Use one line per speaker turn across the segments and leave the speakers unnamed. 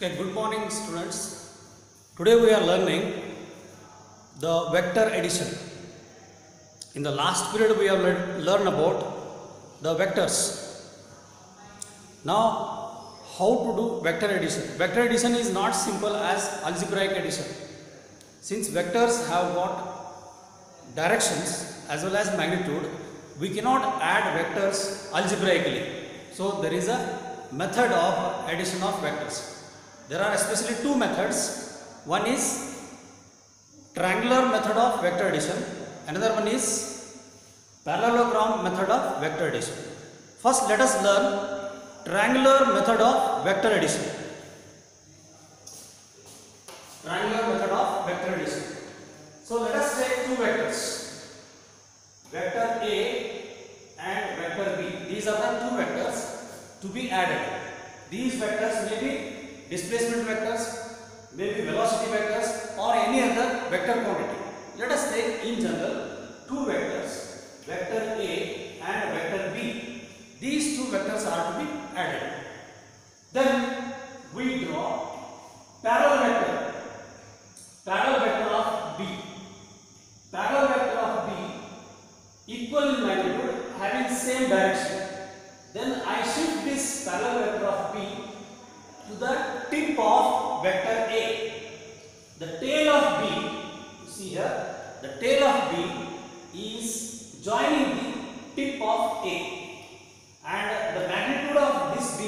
Okay, good morning students. Today we are learning the vector addition. In the last period we have learned about the vectors. Now how to do vector addition? Vector addition is not simple as algebraic addition. Since vectors have got directions as well as magnitude, we cannot add vectors algebraically. So there is a method of addition of vectors. There are especially two methods. One is triangular method of vector addition. Another one is parallelogram method of vector addition. First, let us learn triangular method of vector addition. Triangular method of vector addition. So let us take two vectors, vector A and vector B. These are the two vectors to be added. These vectors may be displacement vectors, maybe velocity vectors, or any other vector quantity. Let us take in general two vectors, vector A and vector B. These two vectors are to be added. Then we draw parallel vector of B. Parallel vector of B equal in magnitude, having same direction. Then I shift this parallel vector of B to the tip of vector A. The tail of B, you see here, the tail of B is joining the tip of A, and the magnitude of this B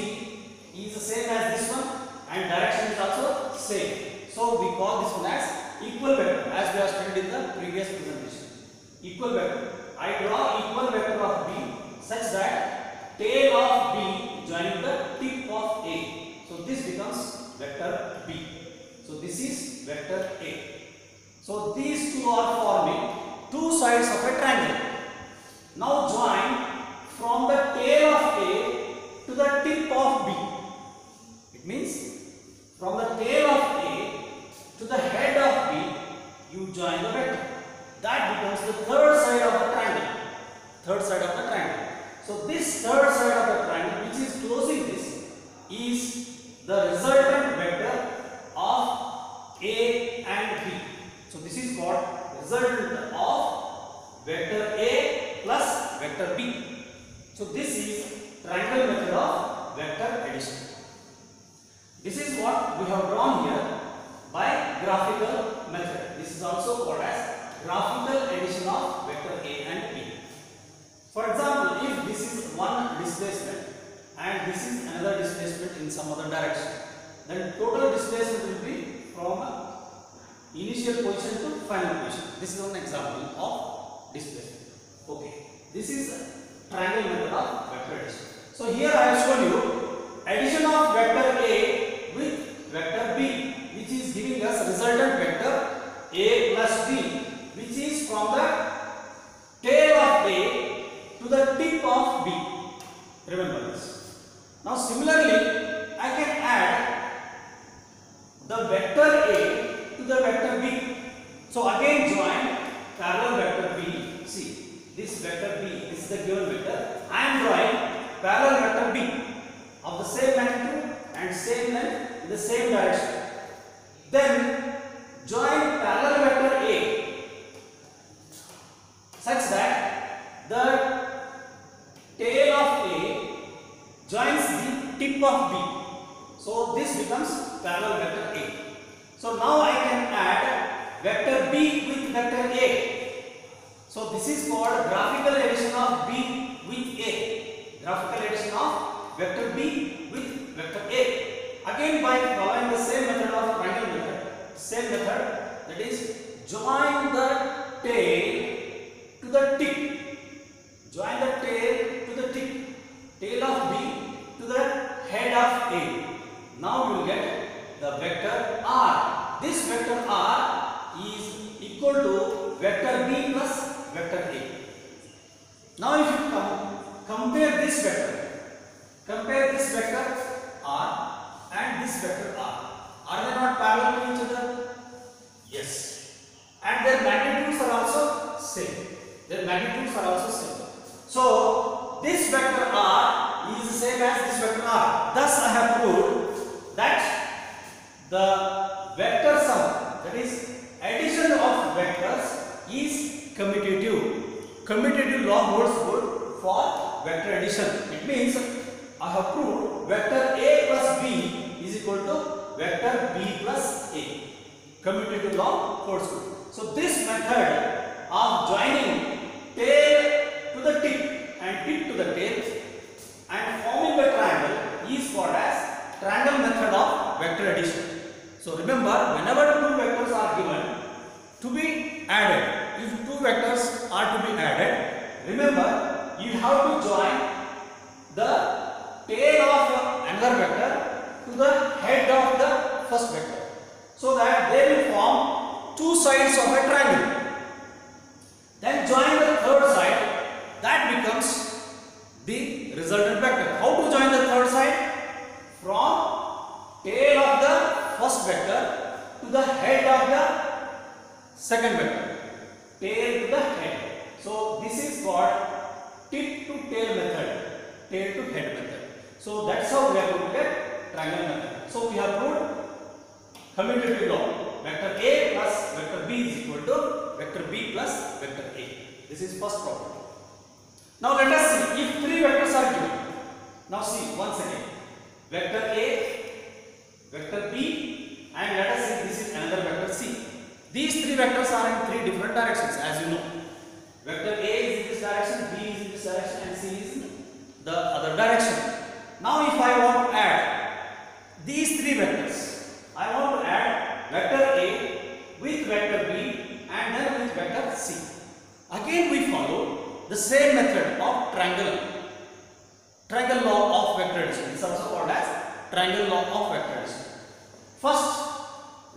is the same as this one, and direction is also same. So we call this one as equal vector, as we have studied in the previous presentation. Equal vector. I draw equal vector of B such that tail of B joining the tip of A. So this becomes vector B. So this is vector A. So these two are forming two sides of a triangle. Now join from the tail of A to the tip of B. It means from the tail of A to the head of B, you join the vector. That becomes the third side of the triangle. Third side of the triangle. So this third side of the triangle, which is closing this, is the resultant vector of A and B. So this is called resultant of vector A plus vector B. So this is triangle method of vector addition. This is what we have drawn here by graphical method. This is also called as graphical addition of vector A and B. For example, if this is one displacement and this is another displacement in some other direction, then total displacement will be from initial position to final position. This is one example of displacement. Okay, this is triangle method of vector addition. So here I have shown you addition of vector A with vector B, which is giving us resultant vector A plus B, which is from the tail of A to the tip of B. Remember this. Now similarly, I can add the vector A to the vector B. So again join parallel vector B. See, this vector B, this is the given vector. I am drawing parallel vector B of the same magnitude and same length in the same direction. Then join parallel vector A such that the tail of A joins the tip of B. So this becomes parallel vector A. So now I can add vector B with vector A. So this is called graphical addition of B with A. Graphical addition of vector B with vector A. Again by following the same method of triangle method. Same method, that is join the tail to the tip. Join the tail to the tip. Tail of B to the head of A. Now you will get the vector R. This vector R is equal to vector B plus vector A. Now if you compare this vector R and this vector R. Are they not parallel to each other? Yes. And their magnitudes are also same. So this vector R is the same as this vector R. Thus I have proved that is commutative. Commutative law holds good for vector addition. It means I have proved vector A plus B is equal to vector B plus A. Commutative law holds good. So this method of joining tail to the tip and tip to the tail and forming a triangle is called as triangle method of vector addition. So remember, whenever two vectors are given to be added, if two vectors are to be added, remember you have to join the tail of another vector to the head of the first vector, so that they will form two sides of a triangle. Then join the third side, that becomes the resultant vector. How to join the third side? From tail of the first vector to the head of the second vector. Tail to the head. So this is called tip to tail method, tail to head method. So that's how we are going to get triangle method. So we have proved commutative law. Vector A plus vector B is equal to vector B plus vector A. This is first property. Now let us see if three vectors are given. Now see once again. Vector A, vector B, and let us see this is another vector C. These three vectors are in three different directions, as you know. Vector A is in this direction, B is in this direction, and C is in the other direction. Now if I want to add these three vectors, I want to add vector A with vector B and then with vector C. Again we follow the same method of triangle law of vector addition. This is also called as triangle law of vector addition. First,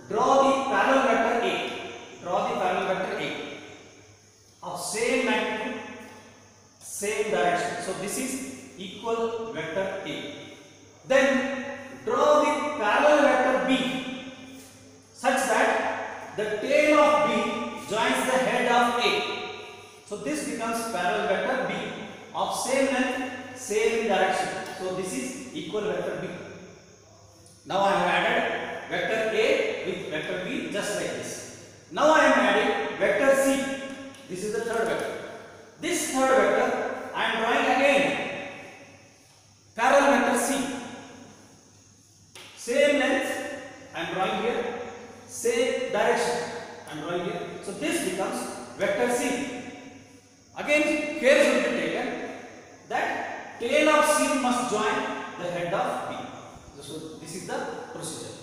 draw the parallel vector A. Draw the parallel vector A of same magnitude, same direction. So this is equal vector A. Then draw the parallel vector B such that the tail of B joins the head of A. So this becomes parallel vector B of same length, same direction. So this is equal vector B. Now I have added vector A with vector B just like this. Now I am adding vector C. This is the third vector. This third vector I am drawing again parallel vector C. Same length I am drawing here, same direction I am drawing here. So this becomes vector C. Again care should be taken that tail of C must join the head of B. So this is the procedure.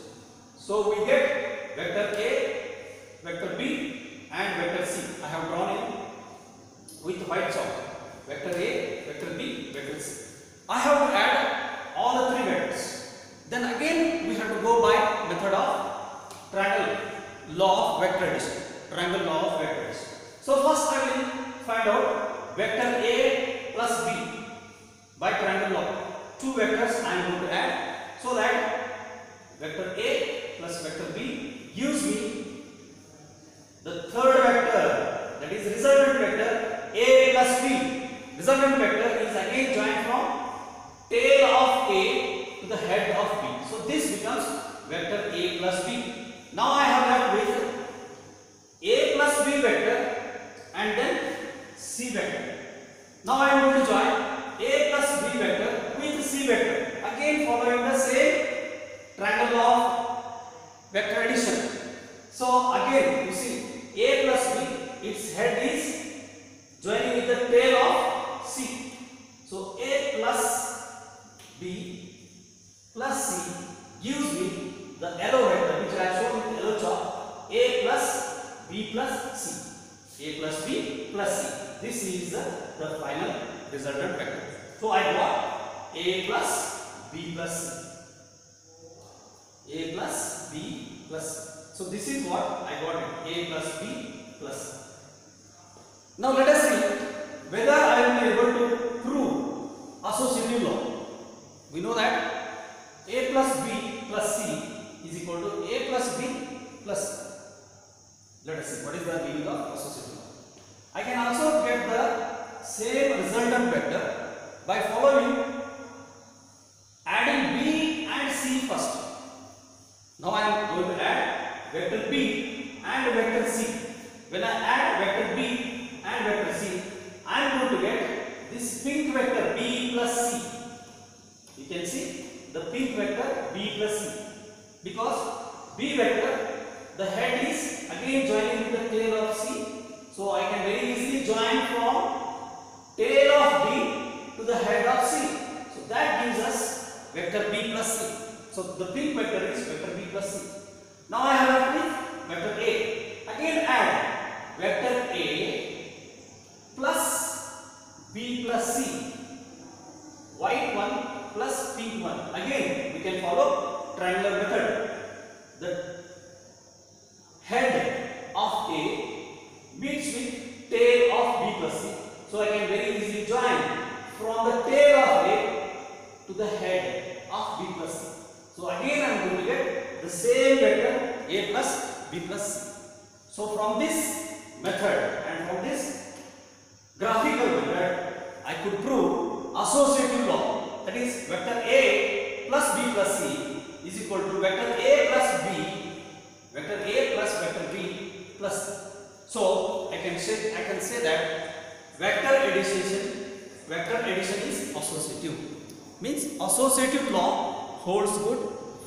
So we get vector A, vector B and vector C. I have drawn in with white chalk. Vector A, vector B, vector C. I have to add all the three vectors. Then again we have to go by method of triangle law of vector addition. Triangle law of vector addition. So first I will find out vector A plus B by triangle law. Two vectors I am going to add, so that vector A plus vector B gives me the third vector, that is resultant vector A plus B. Resultant vector is again joined from tail of A to the head of B. So this becomes vector A plus B. Now I have left with A plus B vector and then C vector. Now I am going to join A plus B vector with C vector, again following the same triangle law of vector addition. So again you see A plus B, its head is joining with the tail of C. So A plus B plus C gives me the yellow vector which I have shown with yellow chalk, A plus B plus C. A plus B plus C. This is the final resultant vector. So I got A plus B plus C. A plus B plus C. So this is what I got it, A plus B plus C. Now let us see whether I will be able to prove associative law. We know that A plus B plus C is equal to A plus B plus C. Let us see what is the meaning of associative law. I can also get the same resultant vector by following adding B and C first. Now I am going to add vector B and vector C. when I add vector B and vector C, I am going to get this pink vector B plus C. You can see the pink vector B plus C, because B vector, the head is again joining with the tail of C, so I can very easily join from tail of B to the head of C. So that gives us vector B plus C. So the pink vector is vector B plus C. Now I have left with vector A. Again add vector A plus B plus C. White one plus pink one. Again we can follow triangular method. The head of A meets with tail of B plus C. So I can very easily join from the tail of A to the head of B plus C. So again I am going to get the same vector A plus B plus C. So from this method and from this graphical method, I could prove associative law. That is, vector A plus B plus C is equal to vector A plus B, vector A plus vector B plus C. So I can say that vector addition is associative. Means associative law holds good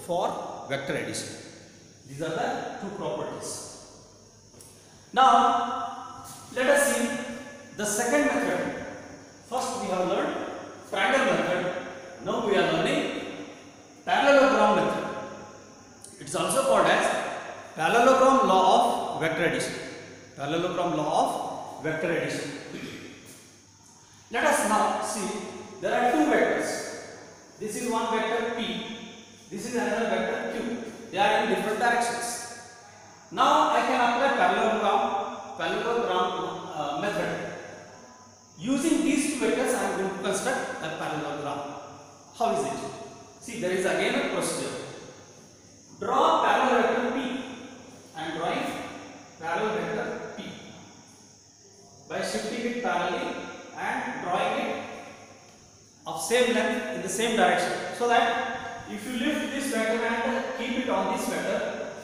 for vector addition. These are the two properties. Now let us see the second method. First we have learned triangle method. Now we are learning parallelogram method. It is also called as parallelogram law of vector addition. Parallelogram law of vector addition. Let us now see, there are two vectors. This is one vector P, this is another vector Q. They are in different directions. Now I can apply parallelogram method. Using these two vectors I am going to construct a parallelogram. How is it? See, there is again a procedure. Draw parallel vector P. I am drawing parallel vector P by shifting it parallelly and drawing it of same length in the same direction, so that if you lift this vector and keep it on this vector,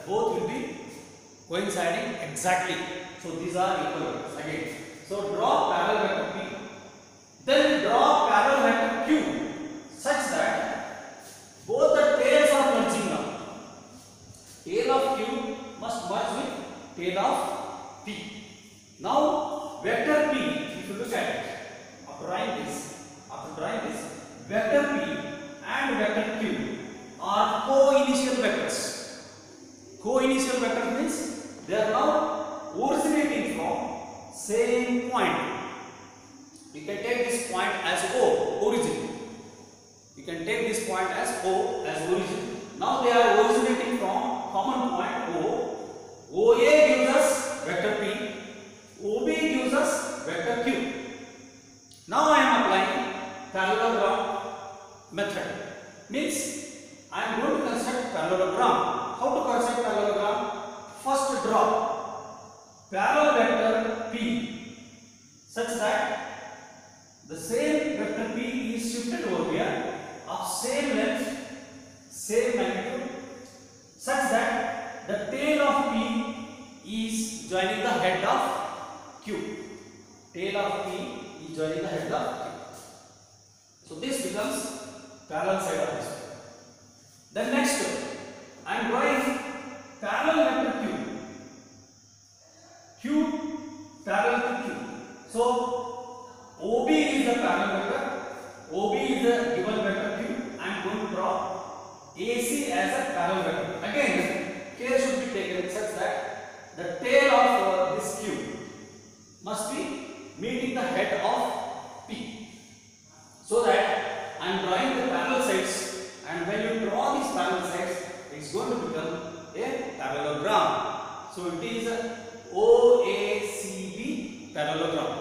both will be coinciding exactly. So these are equal vectors again. So draw parallel vector P, then draw parallel vector Q such that both the tails are merging now. Tail of Q must merge with tail of P. Now vector P, if you look at it, after drawing this, vector P and vector Q are co-initial vectors. Co-initial vectors means they are now originating from same point. We can take this point as O, origin. We can take this point as O, as origin. Now they are originating from common point O. OA gives us vector P, OB gives us vector Q. Now I am applying parallelogram method. Means I am going to construct parallelogram. How to construct parallelogram? First draw parallel vector P such that the same vector P is shifted over here of same length, same magnitude, such that the tail of P is joining the head of Q. Tail of P is joining the head of Q. So this becomes parallel side of this one. Then next, I am drawing parallel vector Q. Q parallel to Q. So OB is the parallel vector. OB is the given vector Q. I am going to draw AC as a parallel vector. Again, care should be taken such that the tail of this Q must be meeting the head of P, so that I am drawing the parallel sides, and when you draw these parallel sides, it is going to become a parallelogram. So it is a OACB parallelogram.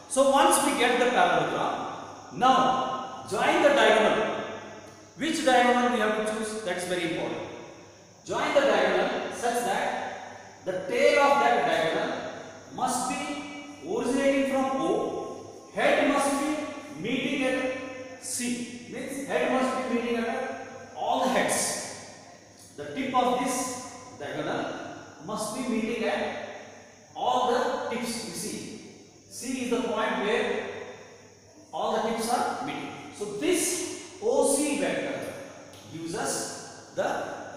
So once we get the parallelogram, now join the diagonal. Which diagonal we have to choose? That is very important. Join the diagonal such that the tail of that diagonal must be originating from O, head must be meeting at C. Means head must be meeting at all the heads. The tip of this diagonal must be meeting at all the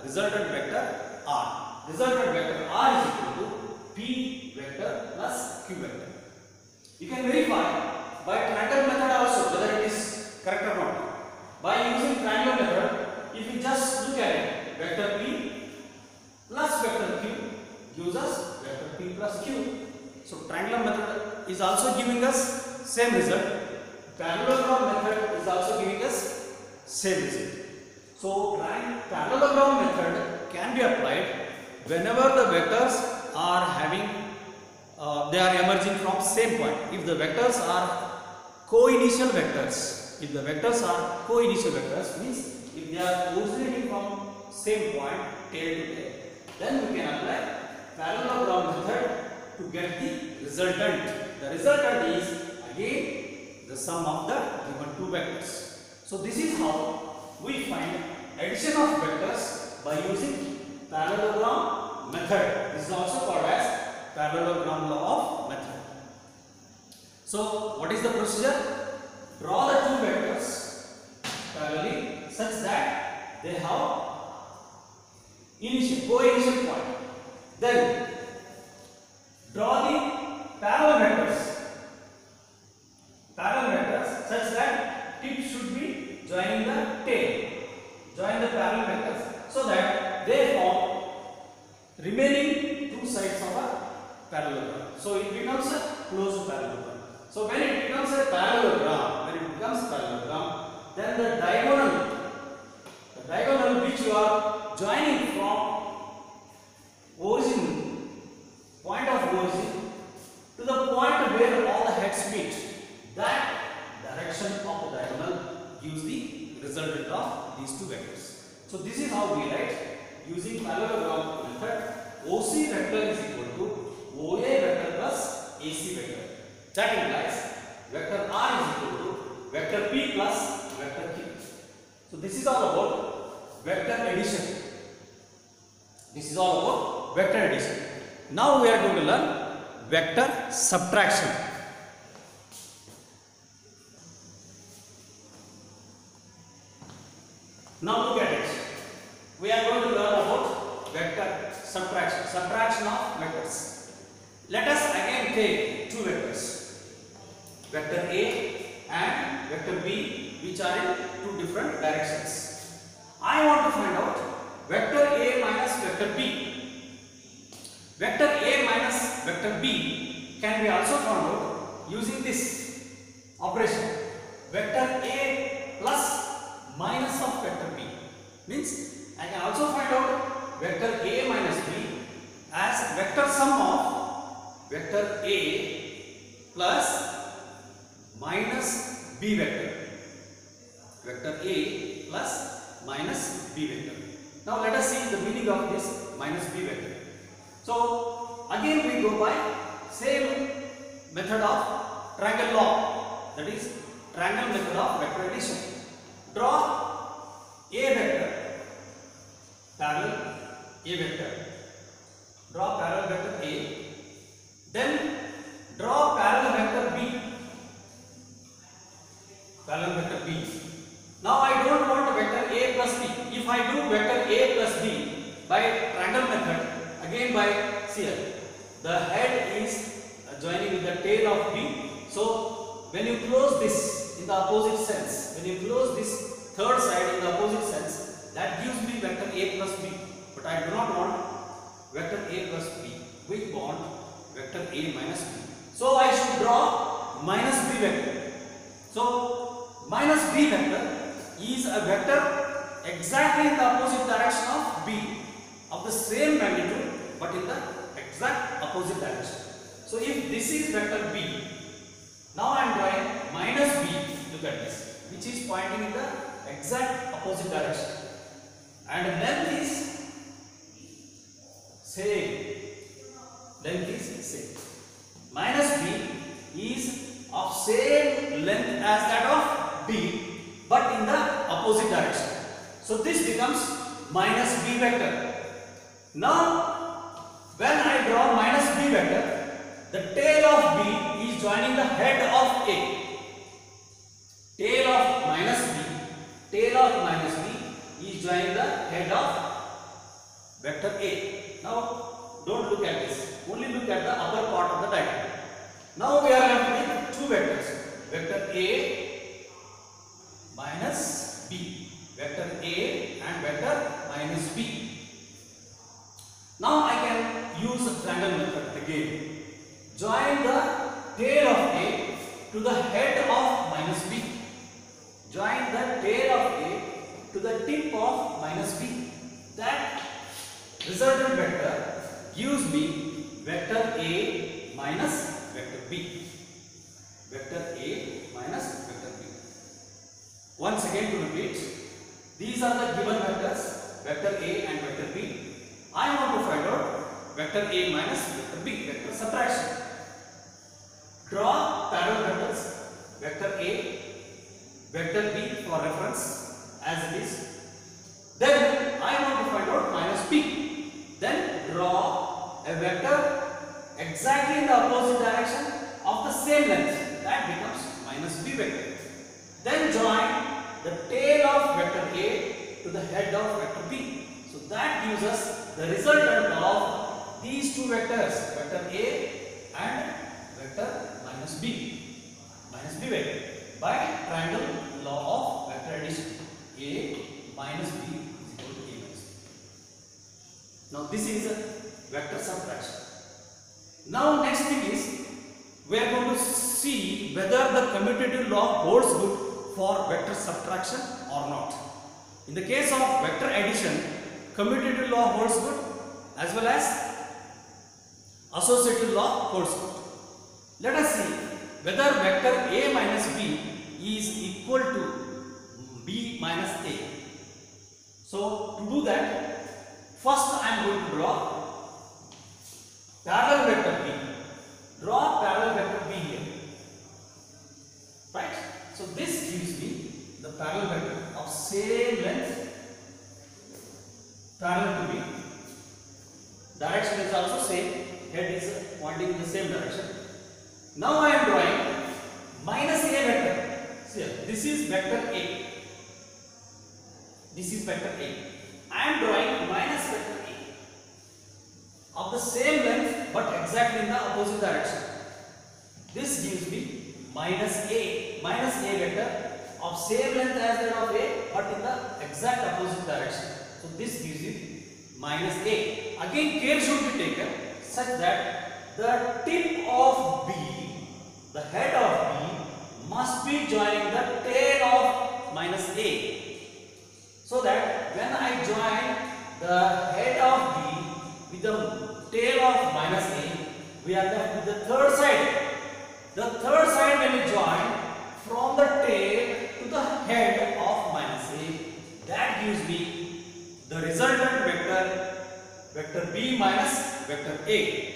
resultant vector R. Resultant vector R is equal to P vector plus Q vector. You can verify by triangle method also whether it is correct or not. By using triangle method, if you just look at it, vector P plus vector Q gives us vector P plus Q. So triangular method is also giving us same result. Parallelogram method is also giving us same result. So parallelogram method can be applied whenever the vectors are having they are emerging from same point. If the vectors are co-initial vectors, means if they are originating from same point tail to tail, then we can apply parallelogram method to get the resultant. The resultant is again the sum of the given two vectors. So this is how we find addition of vectors by using parallelogram method. This is also called as parallelogram law of method. So what is the procedure? Draw the two vectors parallelly such that they have co-initial point. Then draw the parallel vectors such that tip should be joining the tail. Join the parallel vectors so that they form remaining two sides of a parallelogram. So it becomes a closed parallelogram. So when it becomes a parallelogram, then the diagonal which you are joining from point of origin to the point where all the heads meet, that direction of the diagonal gives the resultant of these two vectors. So this is how we write using parallelogram method. OC vector is equal to OA vector plus AC vector. That implies vector R is equal to vector P plus vector Q. So this is all about vector addition. Now we are going to learn vector subtraction. Now look at it. We are going to learn about vector subtraction of vectors. Let us again take two vectors, vector A and vector B, which are in two different directions. I want to find out vector A minus vector B. Vector A minus vector B can be also found out using this operation. Vector A plus minus of vector B means I can also find out vector A minus B as vector sum of vector A plus minus B vector. Vector A plus minus B vector. Now let us see the meaning of this minus B vector. So again we go by same method of triangle law, that is triangle method of vector addition. Draw A vector parallel A vector. Draw parallel vector A. Then draw parallel vector B. Now I don't want vector A plus B. If I do vector A plus B by triangle method, again by here, the head is joining with the tail of B. So when you close this in the opposite sense, when you close this third side in the opposite sense, that gives me vector A plus B. But I do not want vector A plus B. We want vector A minus B. So I should draw minus B vector. So minus B vector is a vector exactly in the opposite direction of B, of the same magnitude but in the exact opposite direction. So if this is vector B, now I am drawing minus B, look at this, which is pointing in the exact opposite direction, and length is same. Minus B is of same length as that of B but in the opposite direction. So this becomes minus B vector. Now when I draw minus B vector, the tail of B is joining the head of A. Tail of minus B is joining the head of vector A. Now don't look at this, only look at the upper part of the diagram. Now we are left with two vectors, vector A minus B, vector A and vector minus B. Now I can use the triangle method again. Join the tail of A to the head of minus B. Join the tail of A to the tip of minus B. That resultant vector gives me vector A minus vector B. Vector A minus vector B. Once again to repeat, these are the given vectors, vector A and vector B. I want to find out vector A minus vector B, vector subtraction. Draw parallel vectors, vector A, vector B for reference as it is. Then I want to find out minus B. Then draw a vector exactly in the opposite direction of the same length. That becomes minus B vector. Then join the tail of vector A to the head of vector B. So that gives us the resultant of these two vectors, vector A and vector minus B vector, by triangle law of vector addition. A minus B is equal to A minus B. Now this is a vector subtraction. Now next thing is, we are going to see whether the commutative law holds good for vector subtraction or not. In the case of vector addition, commutative law holds good as well as associative law holds good. Let us see whether vector A minus B is equal to B minus A. So to do that, first I am going to draw parallel vector B. Draw parallel vector B here. Right? So this gives me the parallel vector of same length parallel to B. Direction is also same. Head is pointing in the same direction. Now I am drawing minus A vector. See here, this is vector A. This is vector A. I am drawing minus vector A of the same length but exactly in the opposite direction. This gives me minus A vector of same length as that of A but in the exact opposite direction. So this gives you minus A. Again care should be taken such that the tip of B, the head of B, must be joining the tail of minus A. So that when I join the head of B with the tail of minus A, we are left with the third side. The third side when we join from the tail to the head of minus A, that gives me the resultant vector, vector B minus vector A.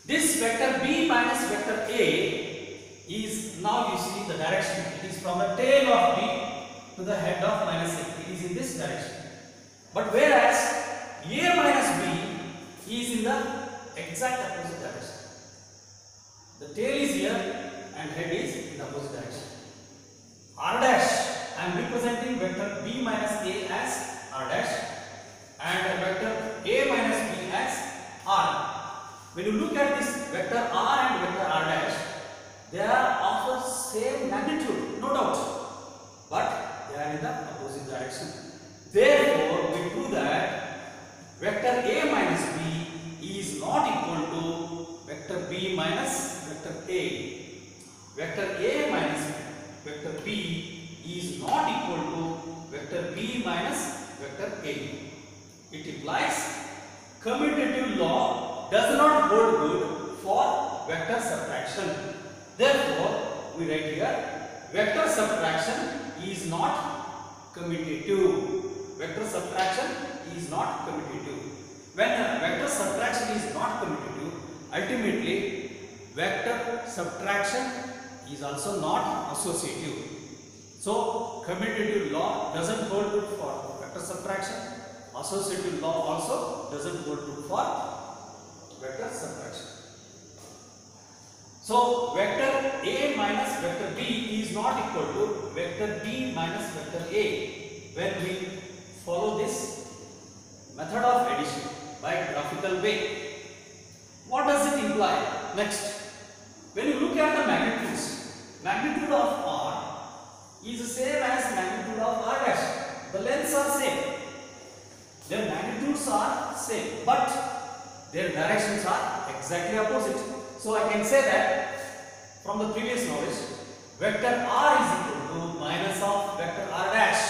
This vector B minus vector A is, now you see the direction, it is from the tail of B to the head of minus A. It is in this direction. But whereas A minus B is in the exact opposite direction. The tail is here and head is in the opposite direction. R dash, I am representing vector B minus A as R dash and vector A minus B as R. When you look at this vector R and vector R dash, they are of the same magnitude, no doubt, but they are in the opposite direction. Therefore, we prove that vector A minus B is not equal to vector B minus vector A. Vector A minus vector B is not equal to vector B minus vector A. It implies commutative law does not hold good for vector subtraction. Therefore, we write here vector subtraction is not commutative. Vector subtraction is not commutative. When vector subtraction is not commutative, ultimately vector subtraction is also not associative. So, commutative law doesn't hold good for vector subtraction. Associative law also doesn't hold good for vector subtraction. So, vector A minus vector B is not equal to vector B minus vector A when we follow this method of addition. same. Their magnitudes are same, but their directions are exactly opposite. So I can say that from the previous knowledge, vector r is equal to minus of vector r dash.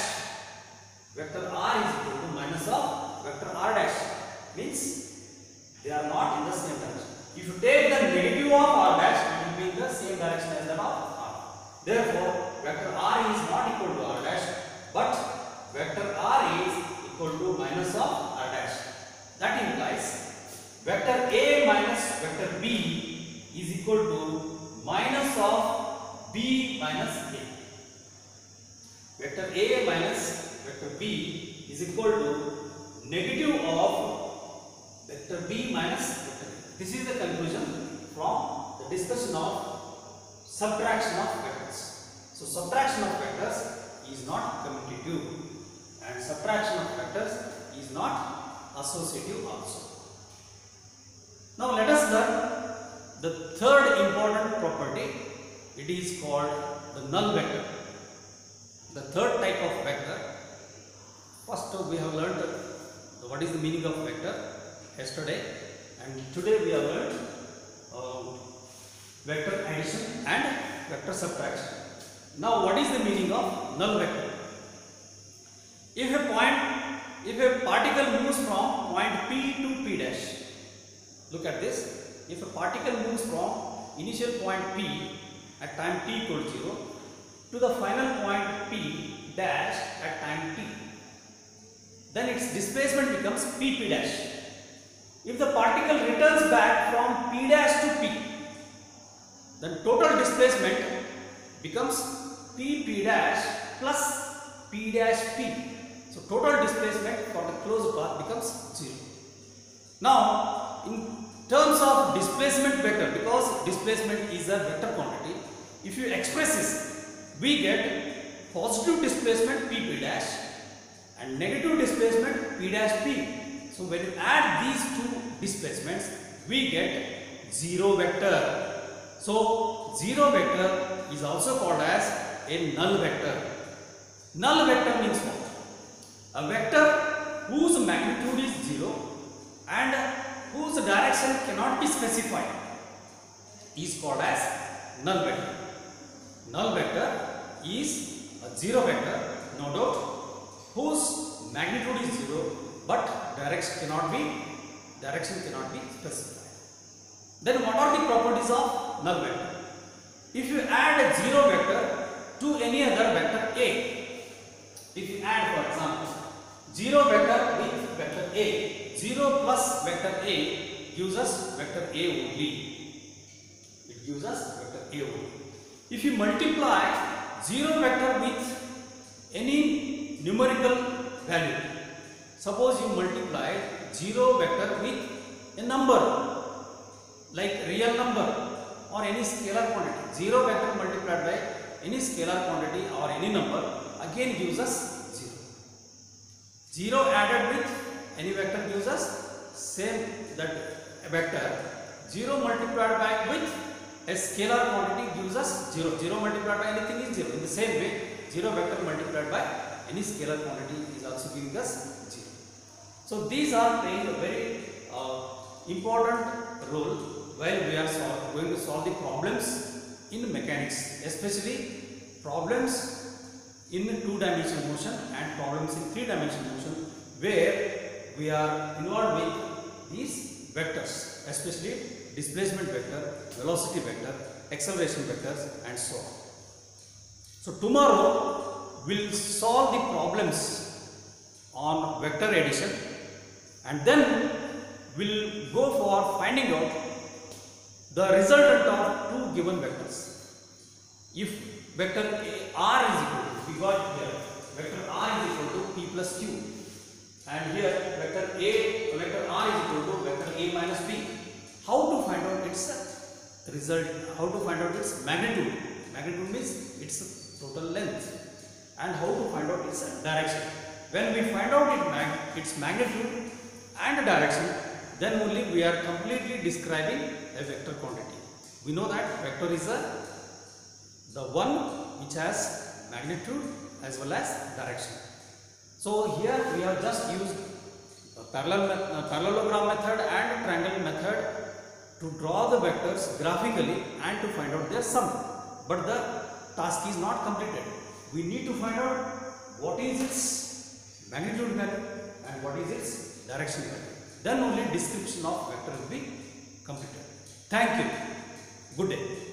Vector r is equal to minus of vector r dash. Means they are not in the same direction. If you take the negative of r dash, it will be in the same direction as that of r. Therefore, vector r is not equal to r dash, but vector r is equal to minus of r dash. That implies vector a minus vector b is equal to minus of b minus a. Vector a minus vector b is equal to negative of vector b minus vector a. This is the conclusion from the discussion of subtraction of vectors. So subtraction of vectors is not commutative and subtraction of vectors is not associative also. Now let us learn the third important property. It is called the null vector. The third type of vector. First we have learned what is the meaning of vector yesterday, and today we have learned vector addition and vector subtraction. Now what is the meaning of null vector? If a particle moves from point P to P dash, look at this. If a particle moves from initial point P at time t equal to 0 to the final point P dash at time t, then its displacement becomes P dash. If the particle returns back from P dash to P, then total displacement becomes P dash plus P dash P. So total displacement for the closed path becomes 0. Now in terms of displacement vector, because displacement is a vector quantity, if you express this, we get positive displacement P dash and negative displacement P dash P. So when you add these two displacements, we get zero vector. So zero vector is also called as a null vector. Null vector means what? A vector whose magnitude is 0 and whose direction cannot be specified is called as null vector. Null vector is a zero vector, no doubt, whose magnitude is 0 but direction cannot be specified. Then what are the properties of null vector? If you add a zero vector to any other vector A, if you add, for example, 0 vector with vector A, 0 plus vector A gives us vector A only. It gives us vector A only. If you multiply 0 vector with any numerical value, suppose you multiply 0 vector with a number like real number or any scalar quantity, 0 vector multiplied by any scalar quantity or any number again gives us 0. 0 added with any vector gives us same that vector. 0 multiplied by with a scalar quantity gives us 0. 0 multiplied by anything is 0. In the same way, 0 vector multiplied by any scalar quantity is also giving us 0. So these are playing a very important role while we are going to solve the problems in mechanics, especially problems in 2-dimensional motion and problems in 3-dimensional motion, where we are involved with these vectors, especially displacement vector, velocity vector, acceleration vectors, and so on. So tomorrow we'll solve the problems on vector addition, and then we'll go for finding out the resultant of two given vectors. If vector r is equal to, we got here vector r is equal to p plus q, and here vector r is equal to vector a minus b. How to find out its result? How to find out its magnitude? Magnitude means its total length, and how to find out its direction. When we find out its magnitude and direction, then only we are completely describing a vector quantity. We know that vector is the one which has magnitude as well as direction. So here we have just used parallelogram method and triangle method to draw the vectors graphically and to find out their sum. But the task is not completed. We need to find out what is its magnitude value and what is its direction value. Then only description of vector will be completed. Thank you. Good day.